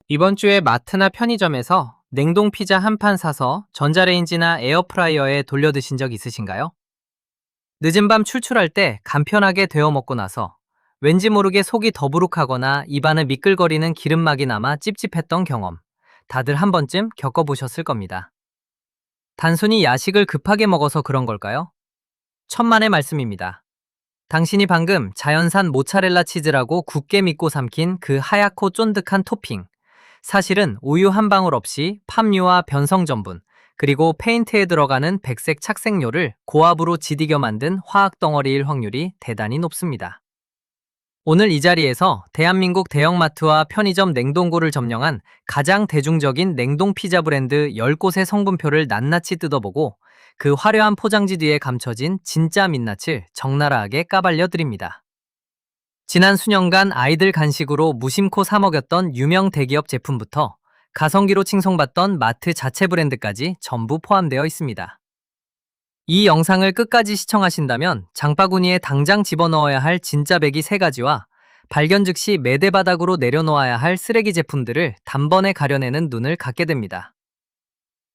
이번 주에 마트나 편의점에서 냉동 피자 한 판 사서 전자레인지나 에어프라이어에 돌려 드신 적 있으신가요? 늦은 밤 출출할 때 간편하게 데워 먹고 나서 왠지 모르게 속이 더부룩하거나 입안을 미끌거리는 기름막이 남아 찝찝했던 경험. 다들 한 번쯤 겪어보셨을 겁니다. 단순히 야식을 급하게 먹어서 그런 걸까요? 천만의 말씀입니다. 당신이 방금 자연산 모차렐라 치즈라고 굳게 믿고 삼킨 그 하얗고 쫀득한 토핑. 사실은 우유 한 방울 없이 팜유와 변성 전분, 그리고 페인트에 들어가는 백색 착색료를 고압으로 지디겨 만든 화학 덩어리일 확률이 대단히 높습니다. 오늘 이 자리에서 대한민국 대형마트와 편의점 냉동고를 점령한 가장 대중적인 냉동 피자 브랜드 10곳의 성분표를 낱낱이 뜯어보고 그 화려한 포장지 뒤에 감춰진 진짜 민낯을 적나라하게 까발려 드립니다. 지난 수년간 아이들 간식으로 무심코 사 먹였던 유명 대기업 제품부터 가성비로 칭송받던 마트 자체 브랜드까지 전부 포함되어 있습니다. 이 영상을 끝까지 시청하신다면 장바구니에 당장 집어넣어야 할 진짜 배기 3가지와 발견 즉시 매대 바닥으로 내려놓아야 할 쓰레기 제품들을 단번에 가려내는 눈을 갖게 됩니다.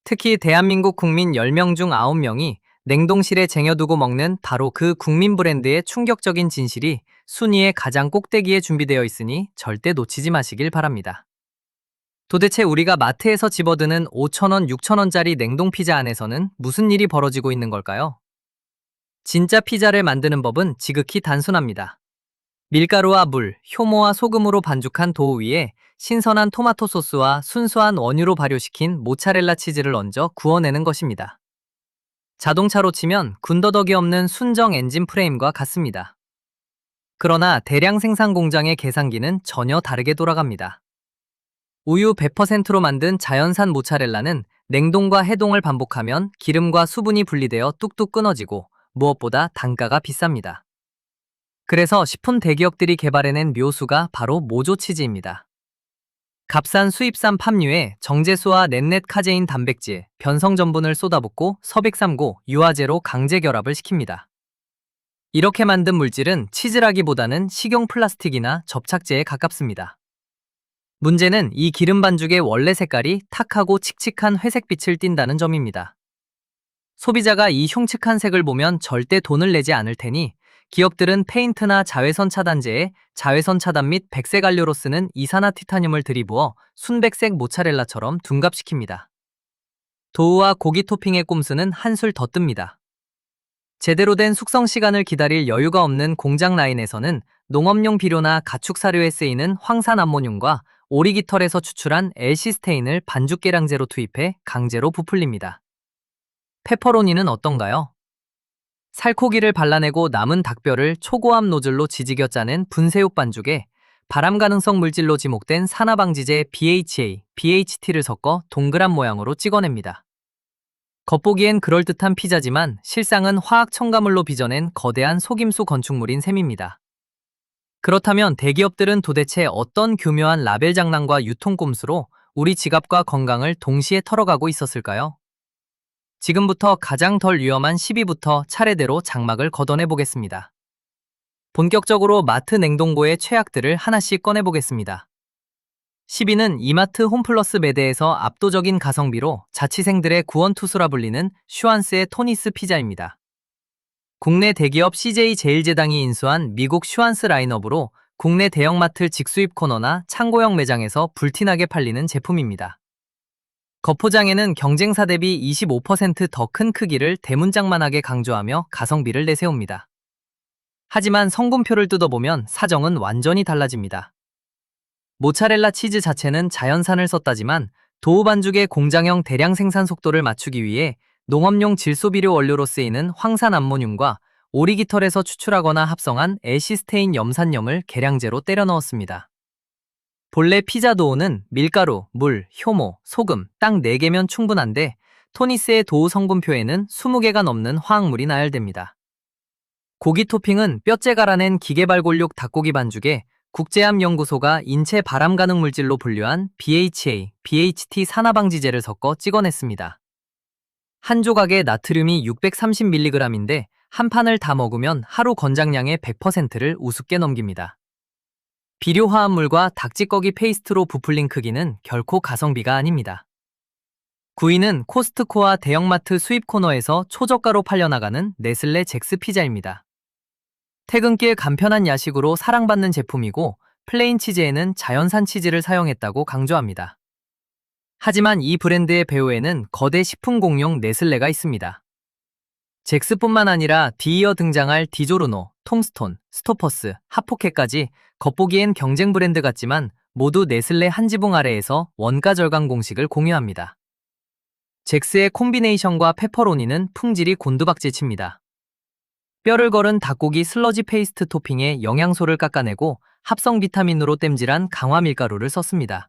특히 대한민국 국민 10명 중 9명이 냉동실에 쟁여두고 먹는 바로 그 국민 브랜드의 충격적인 진실이 순위의 가장 꼭대기에 준비되어 있으니 절대 놓치지 마시길 바랍니다. 도대체 우리가 마트에서 집어드는 5,000원, 6,000원짜리 냉동 피자 안에서는 무슨 일이 벌어지고 있는 걸까요? 진짜 피자를 만드는 법은 지극히 단순합니다. 밀가루와 물, 효모와 소금으로 반죽한 도우 위에 신선한 토마토 소스와 순수한 원유로 발효시킨 모차렐라 치즈를 얹어 구워내는 것입니다. 자동차로 치면 군더더기 없는 순정 엔진 프레임과 같습니다. 그러나 대량 생산 공장의 계산기는 전혀 다르게 돌아갑니다. 우유 100%로 만든 자연산 모차렐라는 냉동과 해동을 반복하면 기름과 수분이 분리되어 뚝뚝 끊어지고 무엇보다 단가가 비쌉니다. 그래서 식품 대기업들이 개발해낸 묘수가 바로 모조치즈입니다. 값싼 수입산 팜유에 정제수와 넷넷 카제인 단백질, 변성 전분을 쏟아붓고 서백삼고 유화제로 강제 결합을 시킵니다. 이렇게 만든 물질은 치즈라기보다는 식용 플라스틱이나 접착제에 가깝습니다. 문제는 이 기름 반죽의 원래 색깔이 탁하고 칙칙한 회색빛을 띈다는 점입니다. 소비자가 이 흉측한 색을 보면 절대 돈을 내지 않을 테니 기업들은 페인트나 자외선 차단제에 자외선 차단 및 백색 안료로 쓰는 이산화티타늄을 들이부어 순백색 모차렐라처럼 둔갑시킵니다. 도우와 고기 토핑의 꼼수는 한술 더 뜹니다. 제대로 된 숙성 시간을 기다릴 여유가 없는 공장 라인에서는 농업용 비료나 가축 사료에 쓰이는 황산 암모늄과 오리깃털에서 추출한 엘시스테인을 반죽 계량제로 투입해 강제로 부풀립니다. 페퍼로니는 어떤가요? 살코기를 발라내고 남은 닭뼈를 초고압 노즐로 지지겨 짜낸 분쇄육 반죽에 발암 가능성 물질로 지목된 산화방지제 BHA, BHT를 섞어 동그란 모양으로 찍어냅니다. 겉보기엔 그럴듯한 피자지만 실상은 화학 첨가물로 빚어낸 거대한 속임수 건축물인 셈입니다. 그렇다면 대기업들은 도대체 어떤 교묘한 라벨 장난과 유통 꼼수로 우리 지갑과 건강을 동시에 털어가고 있었을까요? 지금부터 가장 덜 위험한 10위부터 차례대로 장막을 걷어내 보겠습니다. 본격적으로 마트 냉동고의 최악들을 하나씩 꺼내보겠습니다. 10위는 이마트 홈플러스 매대에서 압도적인 가성비로 자취생들의 구원투수라 불리는 슈완스의 토니스 피자입니다. 국내 대기업 CJ 제일제당이 인수한 미국 슈완스 라인업으로 국내 대형마트 직수입 코너나 창고형 매장에서 불티나게 팔리는 제품입니다. 겉포장에는 경쟁사 대비 25% 더 큰 크기를 대문짝만하게 강조하며 가성비를 내세웁니다. 하지만 성분표를 뜯어보면 사정은 완전히 달라집니다. 모차렐라 치즈 자체는 자연산을 썼다지만 도우 반죽의 공장형 대량 생산 속도를 맞추기 위해 농업용 질소비료 원료로 쓰이는 황산 암모늄과 오리깃털에서 추출하거나 합성한 엘시스테인 염산염을 계량제로 때려 넣었습니다. 본래 피자 도우는 밀가루, 물, 효모, 소금 딱 4개면 충분한데 토니스의 도우 성분표에는 20개가 넘는 화학물이 나열됩니다. 고기 토핑은 뼈째 갈아낸 기계발골육 닭고기 반죽에 국제암연구소가 인체 발암 가능 물질로 분류한 BHA, BHT 산화방지제를 섞어 찍어냈습니다. 한 조각에 나트륨이 630mg인데 한 판을 다 먹으면 하루 권장량의 100%를 우습게 넘깁니다. 비료 화합물과 닭찌꺼기 페이스트로 부풀린 크기는 결코 가성비가 아닙니다. 9위는 코스트코와 대형마트 수입 코너에서 초저가로 팔려나가는 네슬레 잭스 피자입니다. 퇴근길 간편한 야식으로 사랑받는 제품이고 플레인 치즈에는 자연산 치즈를 사용했다고 강조합니다. 하지만 이 브랜드의 배후에는 거대 식품 공룡 네슬레가 있습니다. 잭스뿐만 아니라 뒤이어 등장할 디조르노, 톰스톤, 스토퍼스, 하포켓까지 겉보기엔 경쟁 브랜드 같지만 모두 네슬레 한 지붕 아래에서 원가 절감 공식을 공유합니다. 잭스의 콤비네이션과 페퍼로니는 품질이 곤두박질칩니다. 뼈를 걸은 닭고기 슬러지 페이스트 토핑에 영양소를 깎아내고 합성 비타민으로 땜질한 강화 밀가루를 썼습니다.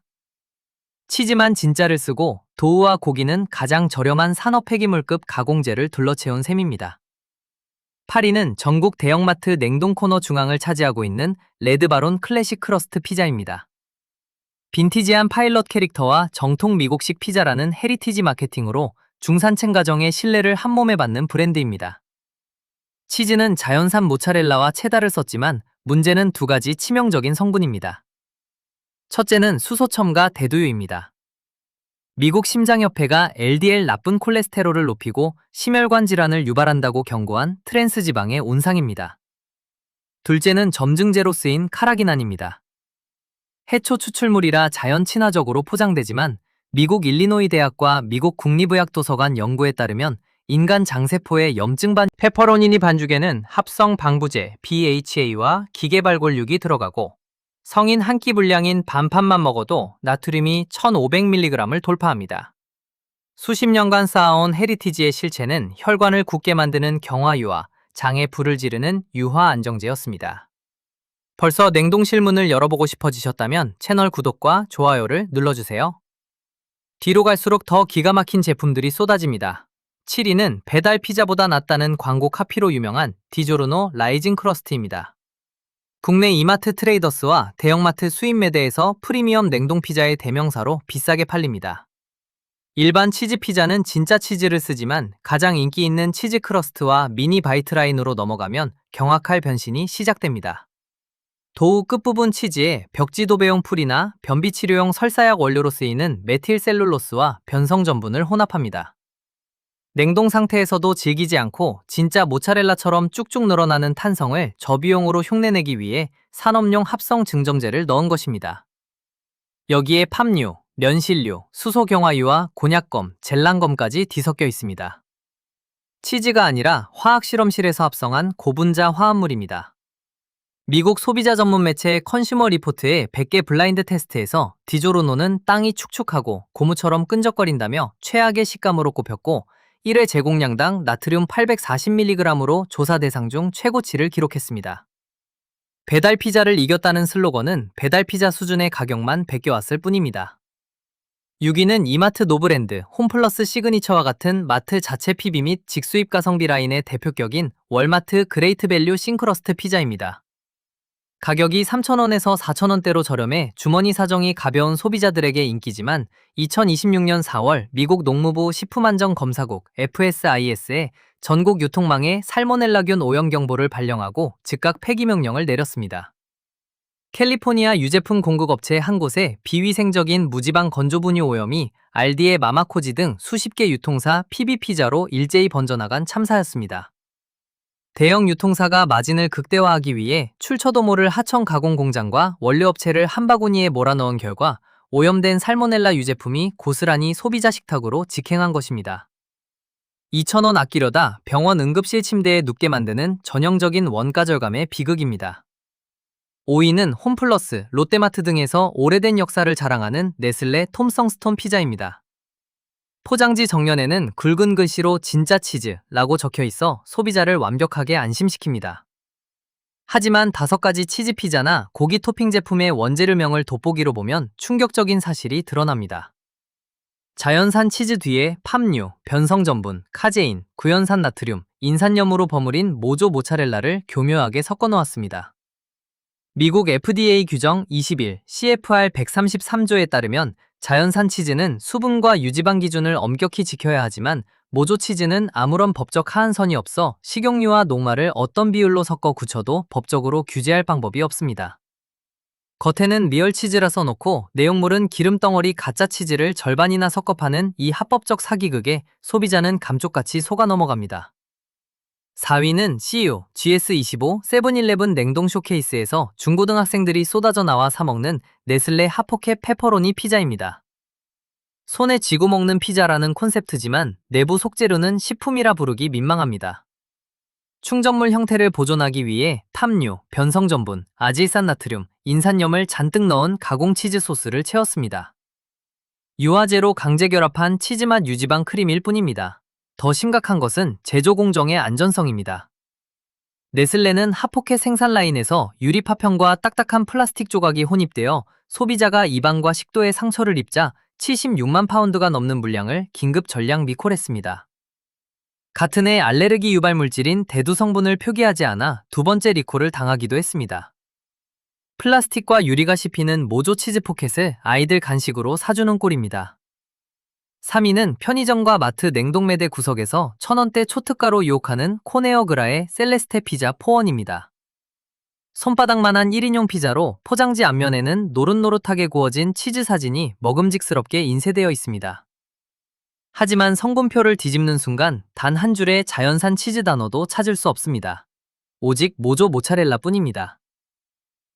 치즈만 진짜를 쓰고 도우와 고기는 가장 저렴한 산업 폐기물급 가공재를 둘러채운 셈입니다. 8위는 전국 대형마트 냉동 코너 중앙을 차지하고 있는 레드바론 클래식 크러스트 피자입니다. 빈티지한 파일럿 캐릭터와 정통 미국식 피자라는 헤리티지 마케팅으로 중산층 가정의 신뢰를 한몸에 받는 브랜드입니다. 치즈는 자연산 모차렐라와 체다를 썼지만 문제는 두 가지 치명적인 성분입니다. 첫째는 수소첨가 대두유입니다. 미국 심장협회가 LDL 나쁜 콜레스테롤을 높이고 심혈관 질환을 유발한다고 경고한 트랜스 지방의 온상입니다. 둘째는 점증제로 쓰인 카라기난입니다. 해초 추출물이라 자연 친화적으로 포장되지만 미국 일리노이 대학과 미국 국립의학도서관 연구에 따르면 인간 장세포의 염증 페퍼로니니 반죽에는 합성 방부제 BHA와 기계발골육이 들어가고 성인 한 끼 분량인 반판만 먹어도 나트륨이 1500mg을 돌파합니다. 수십 년간 쌓아온 헤리티지의 실체는 혈관을 굳게 만드는 경화유와 장에 불을 지르는 유화 안정제였습니다. 벌써 냉동실 문을 열어보고 싶어지셨다면 채널 구독과 좋아요를 눌러주세요. 뒤로 갈수록 더 기가 막힌 제품들이 쏟아집니다. 7위는 배달 피자보다 낫다는 광고 카피로 유명한 디조르노 라이징 크러스트입니다. 국내 이마트 트레이더스와 대형마트 수입 매대에서 프리미엄 냉동 피자의 대명사로 비싸게 팔립니다. 일반 치즈 피자는 진짜 치즈를 쓰지만 가장 인기 있는 치즈 크러스트와 미니 바이트 라인으로 넘어가면 경악할 변신이 시작됩니다. 도우 끝부분 치즈에 벽지도배용 풀이나 변비치료용 설사약 원료로 쓰이는 메틸셀룰로스와 변성전분을 혼합합니다. 냉동 상태에서도 질기지 않고 진짜 모차렐라처럼 쭉쭉 늘어나는 탄성을 저비용으로 흉내내기 위해 산업용 합성 증정제를 넣은 것입니다. 여기에 팜유, 면실류, 수소경화유와 곤약검, 젤란검까지 뒤섞여 있습니다. 치즈가 아니라 화학실험실에서 합성한 고분자 화합물입니다. 미국 소비자 전문 매체 컨슈머 리포트의 100개 블라인드 테스트에서 디조르노는 땅이 축축하고 고무처럼 끈적거린다며 최악의 식감으로 꼽혔고 1회 제공량당 나트륨 840mg으로 조사 대상 중 최고치를 기록했습니다. 배달 피자를 이겼다는 슬로건은 배달 피자 수준의 가격만 베껴왔을 뿐입니다. 6위는 이마트 노브랜드, 홈플러스 시그니처와 같은 마트 자체 PB 및 직수입 가성비 라인의 대표격인 월마트 그레이트 밸류 싱크러스트 피자입니다. 가격이 3,000원에서 4,000원대로 저렴해 주머니 사정이 가벼운 소비자들에게 인기지만 2026년 4월 미국 농무부 식품안전검사국 FSIS에 전국 유통망에 살모넬라균 오염 경보를 발령하고 즉각 폐기 명령을 내렸습니다. 캘리포니아 유제품 공급업체 한 곳에 비위생적인 무지방 건조분유 오염이 알디의 마마코지 등 수십 개 유통사 PB 피자로 일제히 번져나간 참사였습니다. 대형 유통사가 마진을 극대화하기 위해 출처도모를 하청 가공 공장과 원료업체를 한 바구니에 몰아넣은 결과 오염된 살모넬라 유제품이 고스란히 소비자 식탁으로 직행한 것입니다. 2,000원 아끼려다 병원 응급실 침대에 눕게 만드는 전형적인 원가 절감의 비극입니다. 5위는 홈플러스, 롯데마트 등에서 오래된 역사를 자랑하는 네슬레 톰성스톤 피자입니다. 포장지 정면에는 굵은 글씨로 진짜 치즈라고 적혀 있어 소비자를 완벽하게 안심시킵니다. 하지만 5가지 치즈 피자나 고기 토핑 제품의 원재료명을 돋보기로 보면 충격적인 사실이 드러납니다. 자연산 치즈 뒤에 팜유, 변성전분, 카제인, 구연산 나트륨, 인산염으로 버무린 모조 모차렐라를 교묘하게 섞어 놓았습니다. 미국 FDA 규정 21 CFR 133조에 따르면 자연산 치즈는 수분과 유지방 기준을 엄격히 지켜야 하지만 모조 치즈는 아무런 법적 하한선이 없어 식용유와 녹말을 어떤 비율로 섞어 굳혀도 법적으로 규제할 방법이 없습니다. 겉에는 리얼 치즈라 써놓고 내용물은 기름덩어리 가짜 치즈를 절반이나 섞어 파는 이 합법적 사기극에 소비자는 감쪽같이 속아 넘어갑니다. 4위는 CU, GS25, 세븐일레븐 냉동 쇼케이스에서 중고등학생들이 쏟아져 나와 사먹는 네슬레 핫포켓 페퍼로니 피자입니다. 손에 쥐고 먹는 피자라는 콘셉트지만 내부 속재료는 식품이라 부르기 민망합니다. 충전물 형태를 보존하기 위해 팜유, 변성전분, 아질산나트륨, 인산염을 잔뜩 넣은 가공 치즈 소스를 채웠습니다. 유화제로 강제 결합한 치즈맛 유지방 크림일 뿐입니다. 더 심각한 것은 제조 공정의 안전성입니다. 네슬레는 핫포켓 생산 라인에서 유리 파편과 딱딱한 플라스틱 조각이 혼입되어 소비자가 입안과 식도에 상처를 입자 76만 파운드가 넘는 물량을 긴급 전량 리콜했습니다. 같은 해 알레르기 유발 물질인 대두 성분을 표기하지 않아 두 번째 리콜을 당하기도 했습니다. 플라스틱과 유리가 씹히는 모조 치즈 포켓을 아이들 간식으로 사주는 꼴입니다. 3위는 편의점과 마트 냉동매대 구석에서 1,000원대 초특가로 유혹하는 코네어그라의 셀레스테 피자 포원입니다. 손바닥만한 1인용 피자로 포장지 앞면에는 노릇노릇하게 구워진 치즈 사진이 먹음직스럽게 인쇄되어 있습니다. 하지만 성분표를 뒤집는 순간 단 한 줄의 자연산 치즈 단어도 찾을 수 없습니다. 오직 모조 모차렐라 뿐입니다.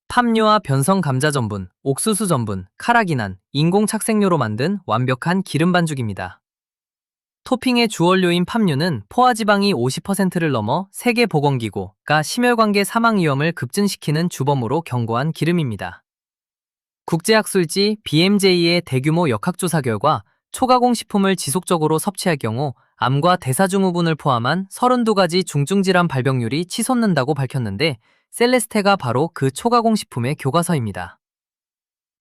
팜유와 변성 감자 전분, 옥수수 전분, 카라기난, 인공 착색료로 만든 완벽한 기름 반죽입니다. 토핑의 주원료인 팜유는 포화지방이 50%를 넘어 세계보건기구가 심혈관계 사망 위험을 급증시키는 주범으로 경고한 기름입니다. 국제학술지 BMJ의 대규모 역학조사 결과 초가공 식품을 지속적으로 섭취할 경우 암과 대사증후군을 포함한 32가지 중증질환 발병률이 치솟는다고 밝혔는데 셀레스테가 바로 그 초가공 식품의 교과서입니다.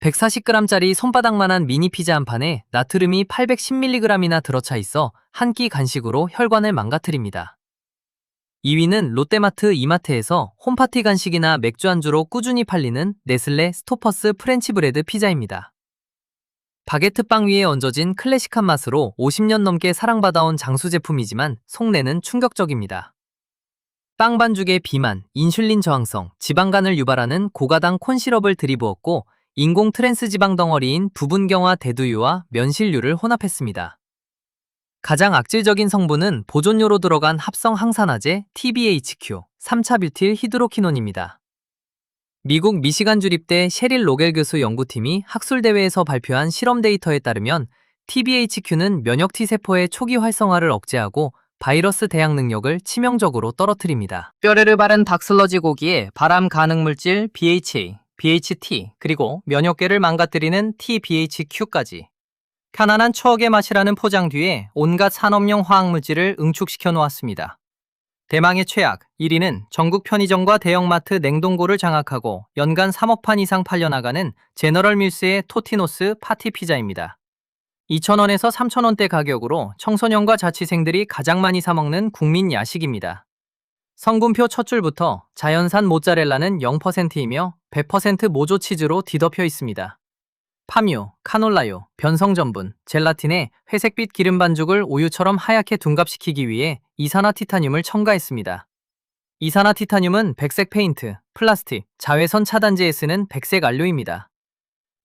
140g짜리 손바닥만한 미니 피자 한 판에 나트륨이 810mg이나 들어차 있어 한 끼 간식으로 혈관을 망가뜨립니다. 2위는 롯데마트 이마트에서 홈파티 간식이나 맥주 안주로 꾸준히 팔리는 네슬레 스토퍼스 프렌치 브레드 피자입니다. 바게트 빵 위에 얹어진 클래식한 맛으로 50년 넘게 사랑받아온 장수 제품이지만 속내는 충격적입니다. 빵 반죽에 비만, 인슐린 저항성, 지방간을 유발하는 고가당 콘시럽을 들이부었고 인공 트랜스 지방 덩어리인 부분경화 대두유와 면실류를 혼합했습니다. 가장 악질적인 성분은 보존료로 들어간 합성 항산화제 TBHQ, 3차 뷰틸 히드로키논입니다. 미국 미시간 주립대 셰릴 로겔 교수 연구팀이 학술대회에서 발표한 실험 데이터에 따르면 TBHQ는 면역 T세포의 초기 활성화를 억제하고 바이러스 대항 능력을 치명적으로 떨어뜨립니다. 뼈레를 바른 닭슬러지 고기에 발암 가능 물질 BHA, BHT, 그리고 면역계를 망가뜨리는 TBHQ까지. 편안한 추억의 맛이라는 포장 뒤에 온갖 산업용 화학물질을 응축시켜 놓았습니다. 대망의 최악 1위는 전국 편의점과 대형마트 냉동고를 장악하고 연간 3억 판 이상 팔려나가는 제너럴밀스의 토티노스 파티 피자입니다. 2,000원에서 3,000원대 가격으로 청소년과 자취생들이 가장 많이 사먹는 국민 야식입니다. 성분표 첫 줄부터 자연산 모짜렐라는 0%이며 100% 모조 치즈로 뒤덮여 있습니다. 팜유, 카놀라유, 변성전분, 젤라틴에 회색빛 기름 반죽을 우유처럼 하얗게 둔갑시키기 위해 이산화티타늄을 첨가했습니다. 이산화티타늄은 백색 페인트, 플라스틱, 자외선 차단제에 쓰는 백색 안료입니다.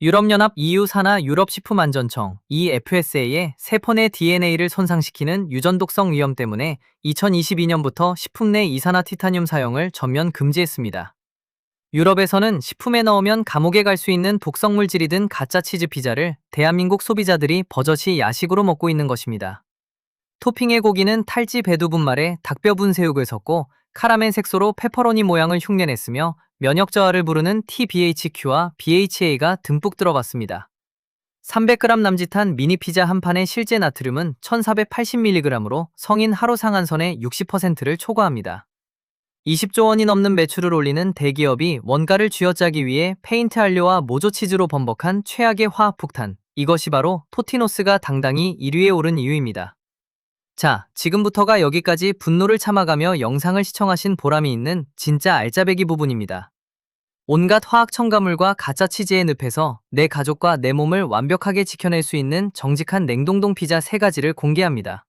유럽연합 EU 산하 유럽식품안전청 EFSA의 세포 내 DNA를 손상시키는 유전독성 위험 때문에 2022년부터 식품 내 이산화티타늄 사용을 전면 금지했습니다. 유럽에서는 식품에 넣으면 감옥에 갈 수 있는 독성물질이 든 가짜 치즈 피자를 대한민국 소비자들이 버젓이 야식으로 먹고 있는 것입니다. 토핑의 고기는 탈지 배두 분말에 닭뼈 분쇄육을 섞고 카라멜 색소로 페퍼로니 모양을 흉내냈으며 면역 저하를 부르는 TBHQ와 BHA가 듬뿍 들어갔습니다. 300g 남짓한 미니 피자 한 판의 실제 나트륨은 1480mg으로 성인 하루 상한선의 60%를 초과합니다. 20조 원이 넘는 매출을 올리는 대기업이 원가를 쥐어짜기 위해 페인트 안료와 모조 치즈로 번복한 최악의 화학 폭탄. 이것이 바로 토티노스가 당당히 1위에 오른 이유입니다. 자, 지금부터가 여기까지 분노를 참아가며 영상을 시청하신 보람이 있는 진짜 알짜배기 부분입니다. 온갖 화학 첨가물과 가짜 치즈의 늪에서 내 가족과 내 몸을 완벽하게 지켜낼 수 있는 정직한 냉동동 피자 3가지를 공개합니다.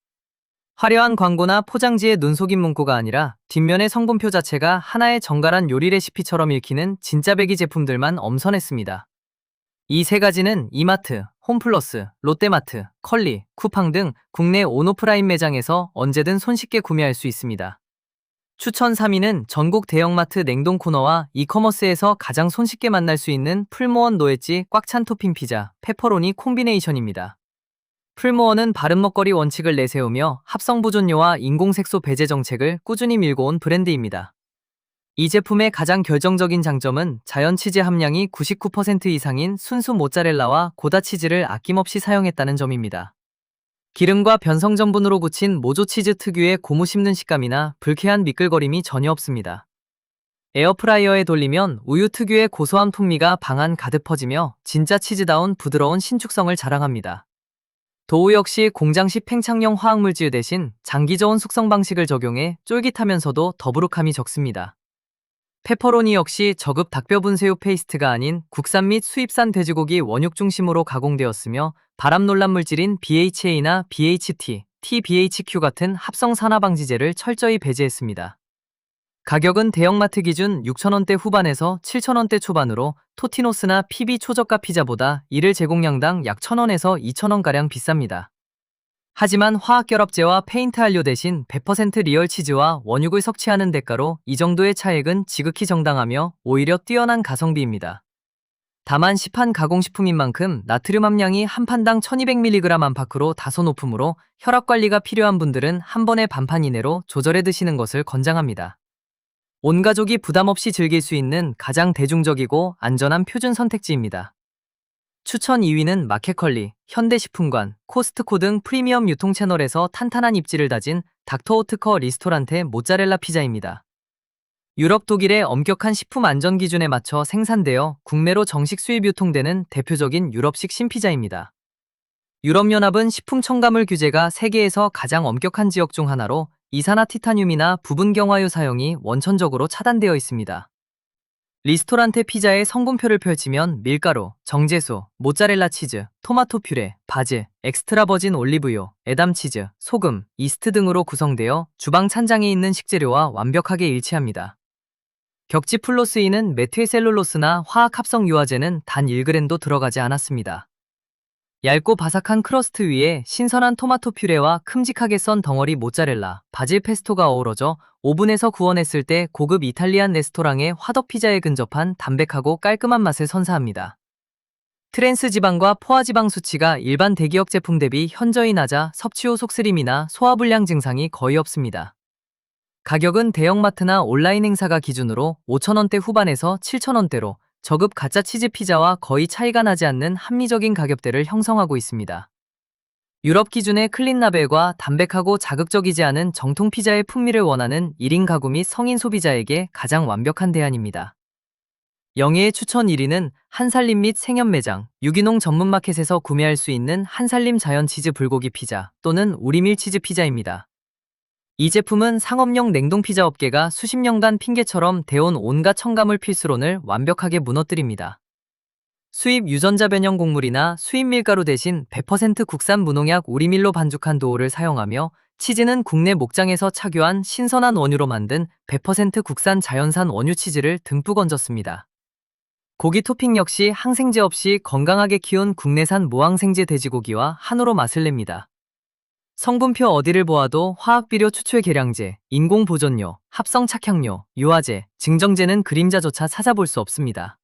화려한 광고나 포장지의 눈속임 문구가 아니라 뒷면의 성분표 자체가 하나의 정갈한 요리 레시피처럼 읽히는 진짜 배기 제품들만 엄선했습니다. 이 세 가지는 이마트, 홈플러스, 롯데마트, 컬리, 쿠팡 등 국내 온오프라인 매장에서 언제든 손쉽게 구매할 수 있습니다. 추천 3위는 전국 대형마트 냉동 코너와 이커머스에서 가장 손쉽게 만날 수 있는 풀무원 노엣지 꽉 찬 토핑 피자, 페퍼로니 콤비네이션입니다. 풀무원은 바른 먹거리 원칙을 내세우며 합성 보존료와 인공색소 배제 정책을 꾸준히 밀고 온 브랜드입니다. 이 제품의 가장 결정적인 장점은 자연 치즈 함량이 99% 이상인 순수 모짜렐라와 고다 치즈를 아낌없이 사용했다는 점입니다. 기름과 변성 전분으로 굳힌 모조 치즈 특유의 고무 씹는 식감이나 불쾌한 미끌거림이 전혀 없습니다. 에어프라이어에 돌리면 우유 특유의 고소한 풍미가 방 안 가득 퍼지며 진짜 치즈다운 부드러운 신축성을 자랑합니다. 도우 역시 공장식 팽창용 화학물질 대신 장기저온 숙성 방식을 적용해 쫄깃하면서도 더부룩함이 적습니다. 페퍼로니 역시 저급 닭뼈 분쇄육 페이스트가 아닌 국산 및 수입산 돼지고기 원육 중심으로 가공되었으며 발암 논란 물질인 BHA나 BHT, TBHQ 같은 합성 산화 방지제를 철저히 배제했습니다. 가격은 대형마트 기준 6,000원대 후반에서 7,000원대 초반으로 토티노스나 PB 초저가 피자보다 이를 제공량당 약 1,000원에서 2,000원가량 비쌉니다. 하지만 화학결합제와 페인트 한료 대신 100% 리얼 치즈와 원육을 섭취하는 대가로 이 정도의 차액은 지극히 정당하며 오히려 뛰어난 가성비입니다. 다만 시판 가공식품인 만큼 나트륨 함량이 한 판당 1200mg 안팎으로 다소 높으므로 혈압관리가 필요한 분들은 한 번에 반판 이내로 조절해 드시는 것을 권장합니다. 온 가족이 부담 없이 즐길 수 있는 가장 대중적이고 안전한 표준 선택지입니다. 추천 2위는 마켓컬리, 현대식품관, 코스트코 등 프리미엄 유통 채널에서 탄탄한 입지를 다진 닥터오트커 리스토란테 모짜렐라 피자입니다. 유럽 독일의 엄격한 식품 안전 기준에 맞춰 생산되어 국내로 정식 수입 유통되는 대표적인 유럽식 신피자입니다. 유럽연합은 식품 첨가물 규제가 세계에서 가장 엄격한 지역 중 하나로 이산화티타늄이나 부분 경화유 사용이 원천적으로 차단되어 있습니다. 리스토란테 피자의 성분표를 펼치면 밀가루, 정제수, 모짜렐라 치즈, 토마토 퓨레, 바질, 엑스트라 버진 올리브유, 에담 치즈, 소금, 이스트 등으로 구성되어 주방 찬장에 있는 식재료와 완벽하게 일치합니다. 격지 플러스이는 메틸셀룰로스나 화학 합성 유화제는 단 1g도 들어가지 않았습니다. 얇고 바삭한 크러스트 위에 신선한 토마토 퓨레와 큼직하게 썬 덩어리 모짜렐라, 바질 페스토가 어우러져 오븐에서 구워냈을 때 고급 이탈리안 레스토랑의 화덕 피자에 근접한 담백하고 깔끔한 맛을 선사합니다. 트랜스 지방과 포화 지방 수치가 일반 대기업 제품 대비 현저히 낮아 섭취 후 속쓰림이나 소화불량 증상이 거의 없습니다. 가격은 대형마트나 온라인 행사가 기준으로 5,000원대 후반에서 7,000원대로 저급 가짜 치즈 피자와 거의 차이가 나지 않는 합리적인 가격대를 형성하고 있습니다. 유럽 기준의 클린 라벨과 담백하고 자극적이지 않은 정통 피자의 풍미를 원하는 1인 가구 및 성인 소비자에게 가장 완벽한 대안입니다. 영예의 추천 1위는 한살림 및 생협 매장, 유기농 전문 마켓에서 구매할 수 있는 한살림 자연 치즈 불고기 피자 또는 우리밀 치즈 피자입니다. 이 제품은 상업용 냉동 피자 업계가 수십 년간 핑계처럼 대온 온갖 첨가물 필수론을 완벽하게 무너뜨립니다. 수입 유전자 변형 곡물이나 수입 밀가루 대신 100% 국산 무농약 우리밀로 반죽한 도우를 사용하며 치즈는 국내 목장에서 착유한 신선한 원유로 만든 100% 국산 자연산 원유 치즈를 듬뿍 얹었습니다. 고기 토핑 역시 항생제 없이 건강하게 키운 국내산 무항생제 돼지고기와 한우로 맛을 냅니다. 성분표 어디를 보아도 화학비료 추출 계량제, 인공 보존료, 합성 착향료, 유화제, 증정제는 그림자조차 찾아볼 수 없습니다.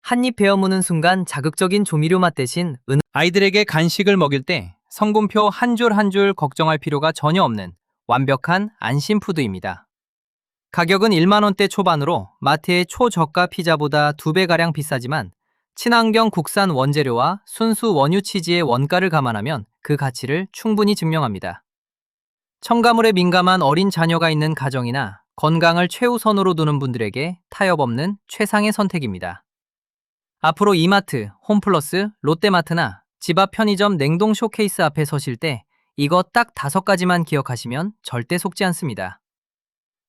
한입 베어 무는 순간 자극적인 조미료 맛 대신 아이들에게 간식을 먹일 때 성분표 한 줄 한 줄 걱정할 필요가 전혀 없는 완벽한 안심푸드입니다. 가격은 1만원대 초반으로 마트의 초저가 피자보다 2배가량 비싸지만 친환경 국산 원재료와 순수 원유 치즈의 원가를 감안하면 그 가치를 충분히 증명합니다. 첨가물에 민감한 어린 자녀가 있는 가정이나 건강을 최우선으로 두는 분들에게 타협 없는 최상의 선택입니다. 앞으로 이마트, 홈플러스, 롯데마트나 집 앞 편의점 냉동 쇼케이스 앞에 서실 때 이거 딱 5가지만 기억하시면 절대 속지 않습니다.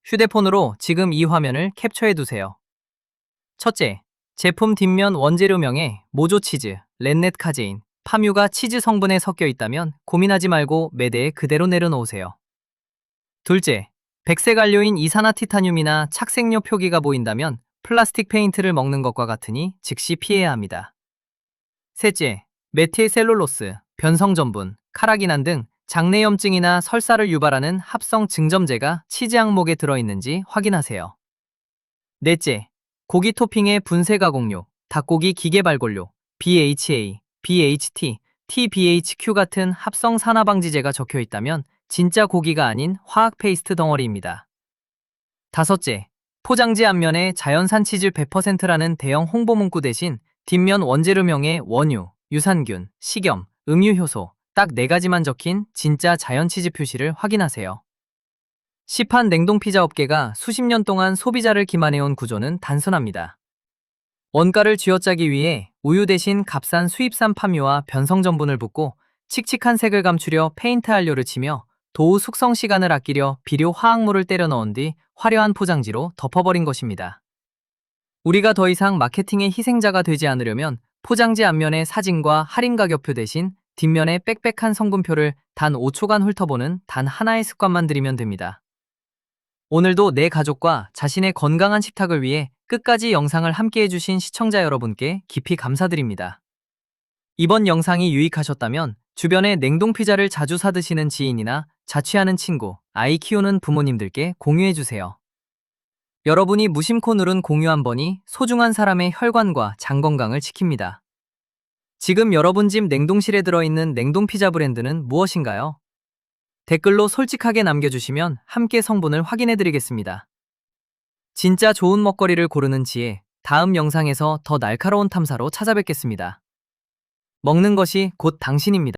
휴대폰으로 지금 이 화면을 캡처해 두세요. 첫째, 제품 뒷면 원재료명에 모조 치즈, 렌넷 카제인, 파뮤가 치즈 성분에 섞여 있다면 고민하지 말고 매대에 그대로 내려놓으세요. 둘째, 백색 안료인 이산화티타늄이나 착색료 표기가 보인다면 플라스틱 페인트를 먹는 것과 같으니 즉시 피해야 합니다. 셋째, 메틸셀룰로스, 변성전분, 카라기난 등 장내염증이나 설사를 유발하는 합성 증점제가 치즈 항목에 들어있는지 확인하세요. 넷째, 고기 토핑의 분쇄 가공료, 닭고기 기계 발골료, BHA, BHT, TBHQ 같은 합성 산화방지제가 적혀 있다면 진짜 고기가 아닌 화학 페이스트 덩어리입니다. 다섯째, 포장지 앞면에 자연산 치즈 100%라는 대형 홍보 문구 대신 뒷면 원재료명에 원유, 유산균, 식염, 음유효소 딱 4가지만 적힌 진짜 자연 치즈 표시를 확인하세요. 시판 냉동 피자 업계가 수십 년 동안 소비자를 기만해온 구조는 단순합니다. 원가를 쥐어짜기 위해 우유 대신 값싼 수입산 파뮤와 변성전분을 붓고 칙칙한 색을 감추려 페인트 안료를 치며 도우 숙성 시간을 아끼려 비료 화학물을 때려 넣은 뒤 화려한 포장지로 덮어버린 것입니다. 우리가 더 이상 마케팅의 희생자가 되지 않으려면 포장지 앞면의 사진과 할인 가격표 대신 뒷면에 빽빽한 성분표를 단 5초간 훑어보는 단 하나의 습관만 들이면 됩니다. 오늘도 내 가족과 자신의 건강한 식탁을 위해 끝까지 영상을 함께 해주신 시청자 여러분께 깊이 감사드립니다. 이번 영상이 유익하셨다면 주변에 냉동 피자를 자주 사 드시는 지인이나 자취하는 친구, 아이 키우는 부모님들께 공유해주세요. 여러분이 무심코 누른 공유 한 번이 소중한 사람의 혈관과 장 건강을 지킵니다. 지금 여러분 집 냉동실에 들어있는 냉동 피자 브랜드는 무엇인가요? 댓글로 솔직하게 남겨주시면 함께 성분을 확인해드리겠습니다. 진짜 좋은 먹거리를 고르는 지혜, 다음 영상에서 더 날카로운 탐사로 찾아뵙겠습니다. 먹는 것이 곧 당신입니다.